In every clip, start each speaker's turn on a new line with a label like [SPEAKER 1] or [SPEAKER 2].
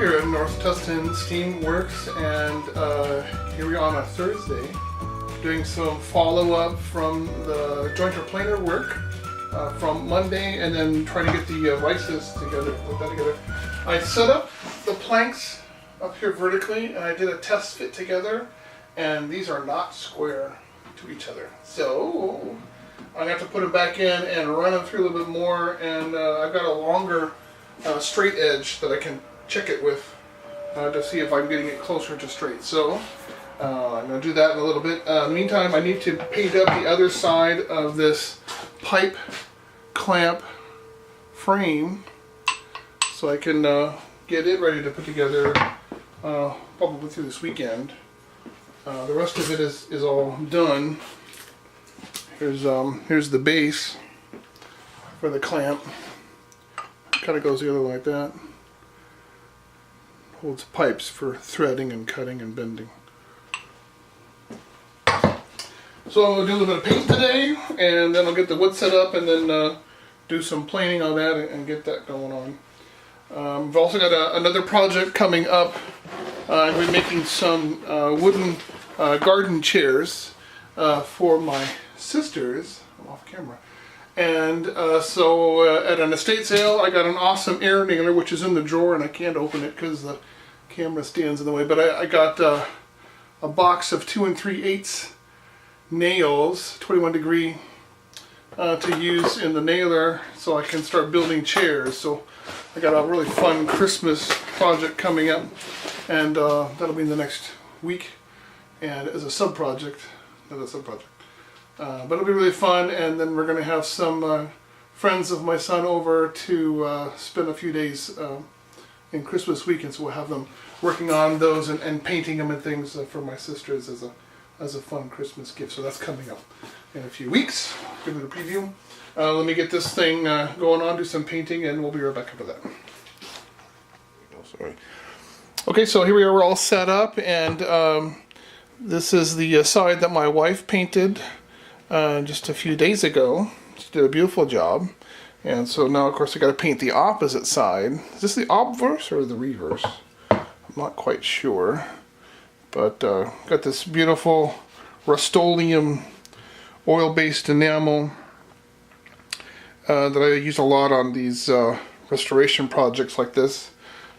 [SPEAKER 1] here at North Tustin Steamworks, and here we are on a Thursday doing some follow-up from the jointer planer work from Monday, and then trying to get the vices together, put that together. I set up the planks up here vertically, and I did a test fit together, and these are not square to each other. So I'm going to have to put them back in and run them through a little bit more, and I've got a longer straight edge that I can check it with to see if I'm getting it closer to straight. So I'm going to do that in a little bit. In the meantime, I need to paint up the other side of this pipe clamp frame so I can get it ready to put together probably through this weekend. The rest of it is all done. Here's the base for the clamp. Kind of goes together like that. Holds pipes for threading and cutting and bending. So I'll do a little bit of paint today, and then I'll get the wood set up, and then do some planing on that and get that going on. We've also got another project coming up. I'm going to be making some wooden garden chairs for my sisters. I'm off camera. And so at an estate sale, I got an awesome air nailer, which is in the drawer, and I can't open it because the camera stands in the way. But I got a box of 2 3/8 nails, 21 degree, to use in the nailer, so I can start building chairs. So I got a really fun Christmas project coming up, and that'll be in the next week, and as a sub-project, another sub-project. But it'll be really fun, and then we're going to have some friends of my son over to spend a few days in Christmas weekend, so we'll have them working on those and painting them and things for my sisters as a fun Christmas gift. So that's coming up in a few weeks. Give it a preview. Let me get this thing going on, do some painting, and we'll be right back after that. Oh, sorry. Okay, so here we are, we're all set up, and this is the side that my wife painted just a few days ago. She did a beautiful job. And so now, of course, I got to paint the opposite side. Is this the obverse or the reverse? I'm not quite sure. But got this beautiful Rust-Oleum oil-based enamel that I use a lot on these restoration projects like this,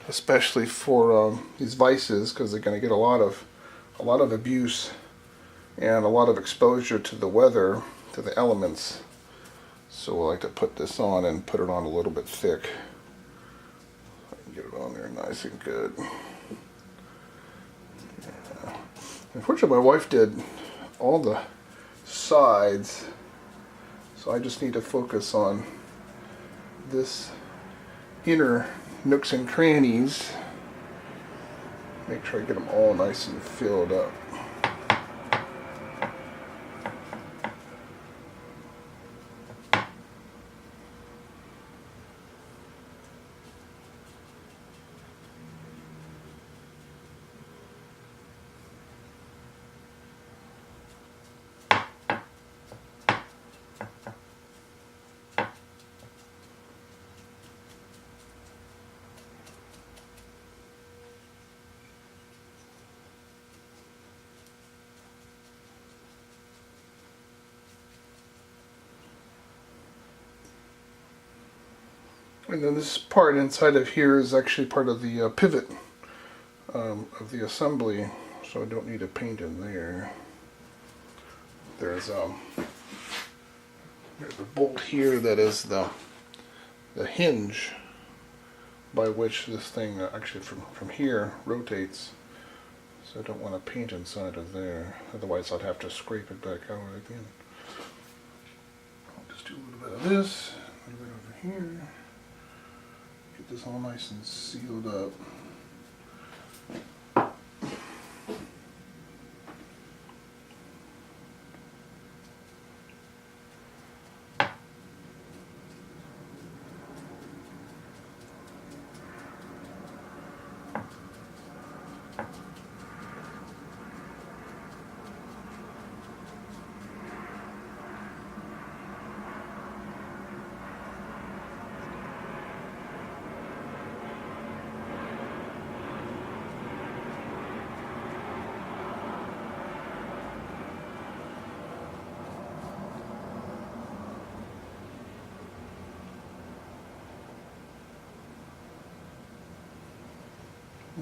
[SPEAKER 1] especially for these vices, because they're going to get a lot of abuse and a lot of exposure to the weather, to the elements. So I like to put this on and put it on a little bit thick. I can get it on there nice and good. Yeah. Unfortunately, my wife did all the sides, so I just need to focus on this inner nooks and crannies. Make sure I get them all nice and filled up. And then this part inside of here is actually part of the pivot of the assembly, so I don't need to paint in there. There's a bolt here that is the hinge by which this thing actually from here rotates. So I don't want to paint inside of there, otherwise I'd have to scrape it back out again. I'll just do a little bit of this, a little bit over here. Get this all nice and sealed up.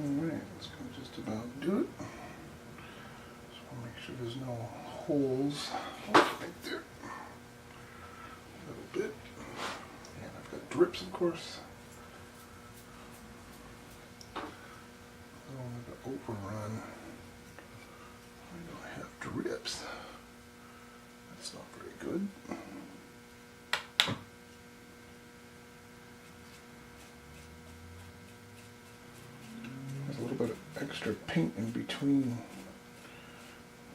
[SPEAKER 1] Alright, that's going to just about do it. Just want to make sure there's no holes right there. A little bit. And I've got drips, of course. I don't want to overrun. I don't have drips. That's not very good. There's a little bit of extra paint in between.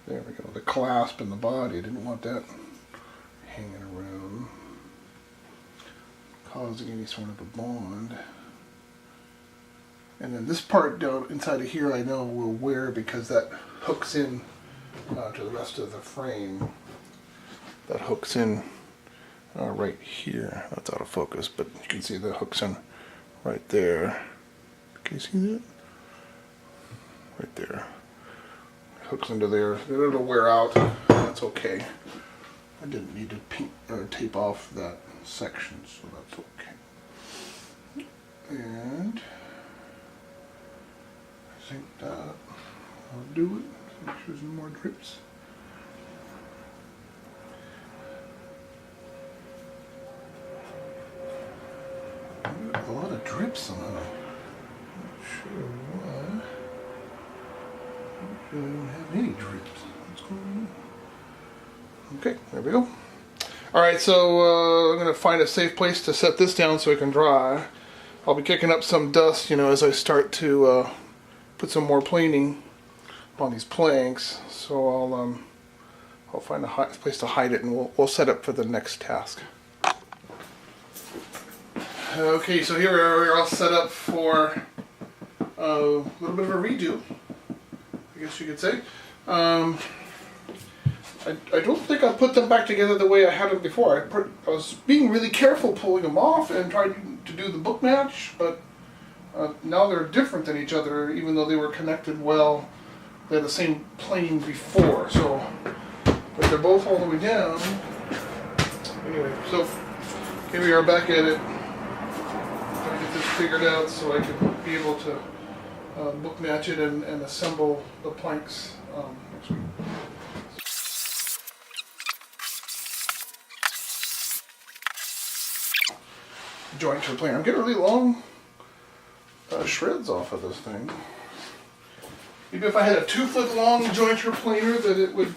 [SPEAKER 1] There we go. The clasp and the body. I didn't want that hanging around, causing any sort of a bond. And then this part down inside of here I know will wear because that hooks in to the rest of the frame. That hooks in right here. That's out of focus, but you can see the hooks in right there. Can you see that? Right there. Hooks into there. It'll wear out. That's okay. I didn't need to paint or tape off that section, so that's okay. And I think that I'll do it. Make sure there's no more drips. A lot of drips somehow. Not sure why. I don't have any drips. What's going on? Okay, there we go. Alright, so I'm going to find a safe place to set this down so it can dry. I'll be kicking up some dust, as I start to put some more planing on these planks. So I'll find a place to hide it, and we'll set up for the next task. Okay, so here we're all set up for a little bit of a redo, I guess you could say. I don't think I put them back together the way I had them before. I was being really careful pulling them off and trying to do the book match, but now they're different than each other, even though they were connected well. They had the same plane before, so but they're both all the way down. Anyway, so here we are back at it. Trying to get this figured out so I can be able to book match it and assemble the planks next week. Jointure planer. I'm getting really long shreds off of this thing. Maybe if I had a 2-foot long jointure planer that it would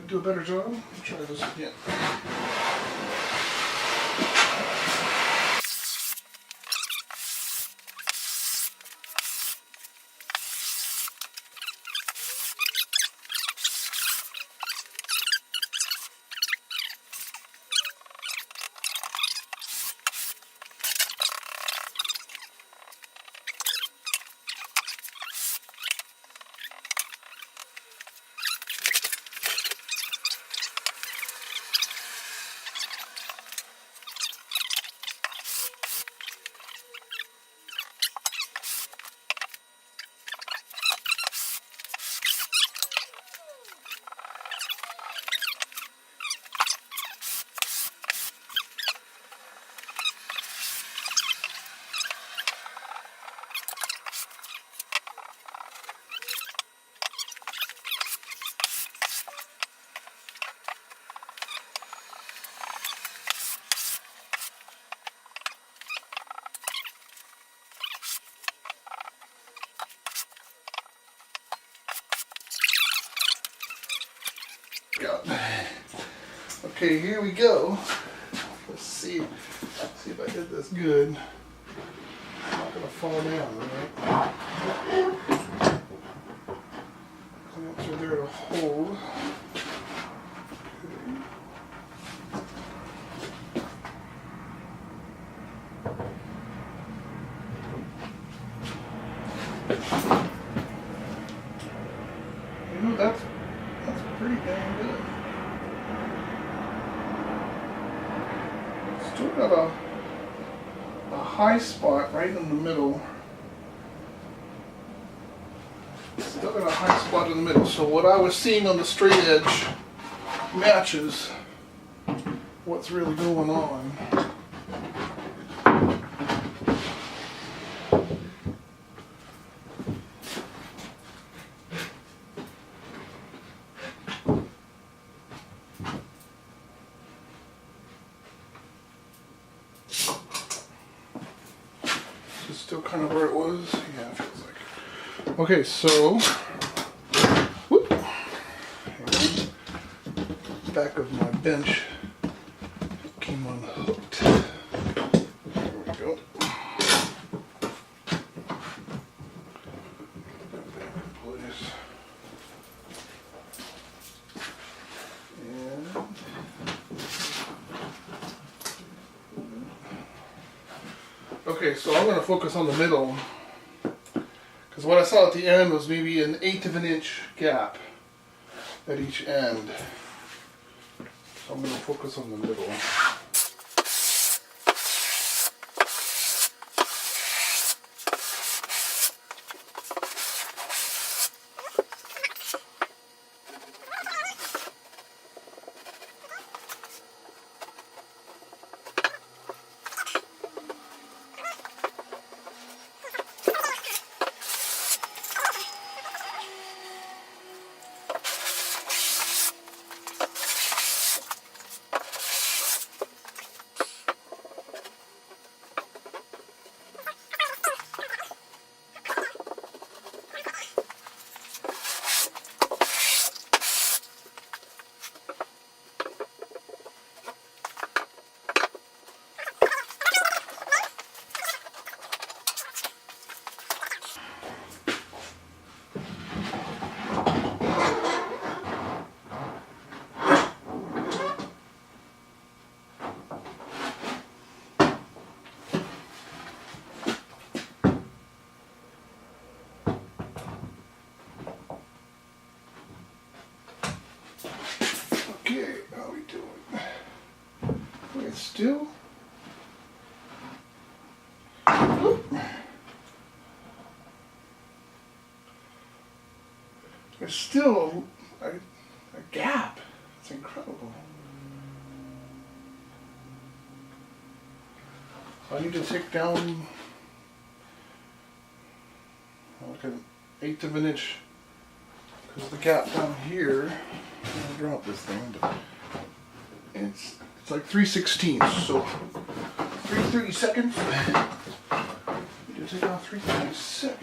[SPEAKER 1] do a better job. Let's try this again. Okay, here we go. Let's see if I did this good. I'm not gonna fall down, right? Clamps are there to hold. That's pretty dang good. Still got a high spot right in the middle. Still got a high spot in the middle. So what I was seeing on the straight edge matches what's really going on. kind of where it was. Yeah, it feels like. Okay, so whoop, back of my bench came unhooked. There we go. Okay, so I'm going to focus on the middle, because what I saw at the end was maybe an 1/8 of an inch gap at each end. So I'm going to focus on the middle. Okay, how we doing? We're still. Oop. There's still a gap. It's incredible. So I need to take down like an 1/8 of an inch, because the gap down here. I'm gonna drop this thing, but it's like 3/16, so 3/32. You take off 3/32.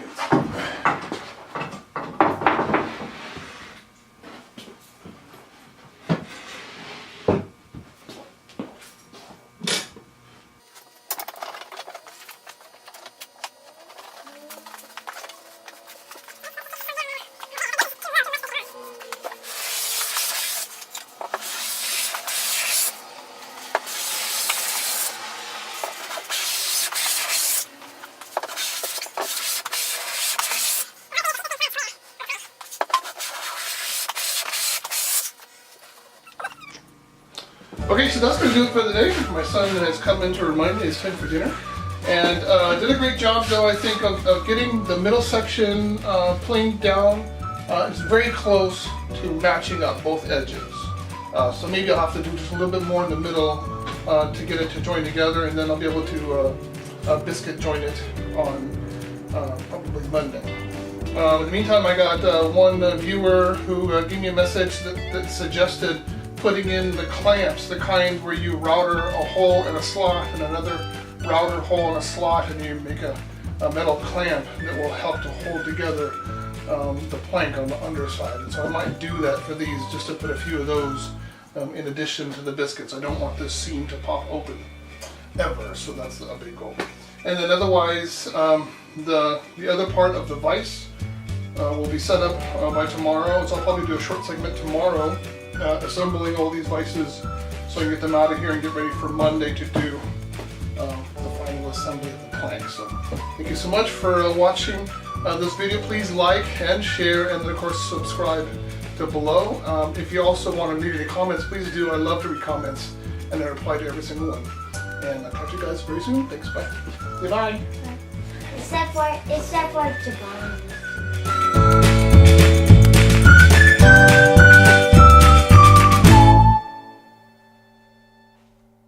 [SPEAKER 1] Okay, so that's going to do it for the day. My son has come in to remind me it's time for dinner. And did a great job, though, I think, of getting the middle section planed down. It's very close to matching up both edges. So maybe I'll have to do just a little bit more in the middle to get it to join together, and then I'll be able to biscuit join it on probably Monday. In the meantime, I got one viewer who gave me a message that suggested putting in the clamps, the kind where you router a hole in a slot and another router hole in a slot, and you make a metal clamp that will help to hold together the plank on the underside. And so I might do that for these, just to put a few of those in addition to the biscuits. I don't want this seam to pop open ever, so that's a big goal. And then otherwise, the other part of the vise will be set up by tomorrow, so I'll probably do a short segment tomorrow assembling all these vices so I can get them out of here and get ready for Monday to do the final assembly of the plank. So thank you so much for watching this video. Please like and share, and then of course subscribe to below. If you also want to leave any comments, please do. I love to read comments and I reply to every single one. And I'll talk to you guys very soon. Thanks, bye. Goodbye.
[SPEAKER 2] Except for Japan.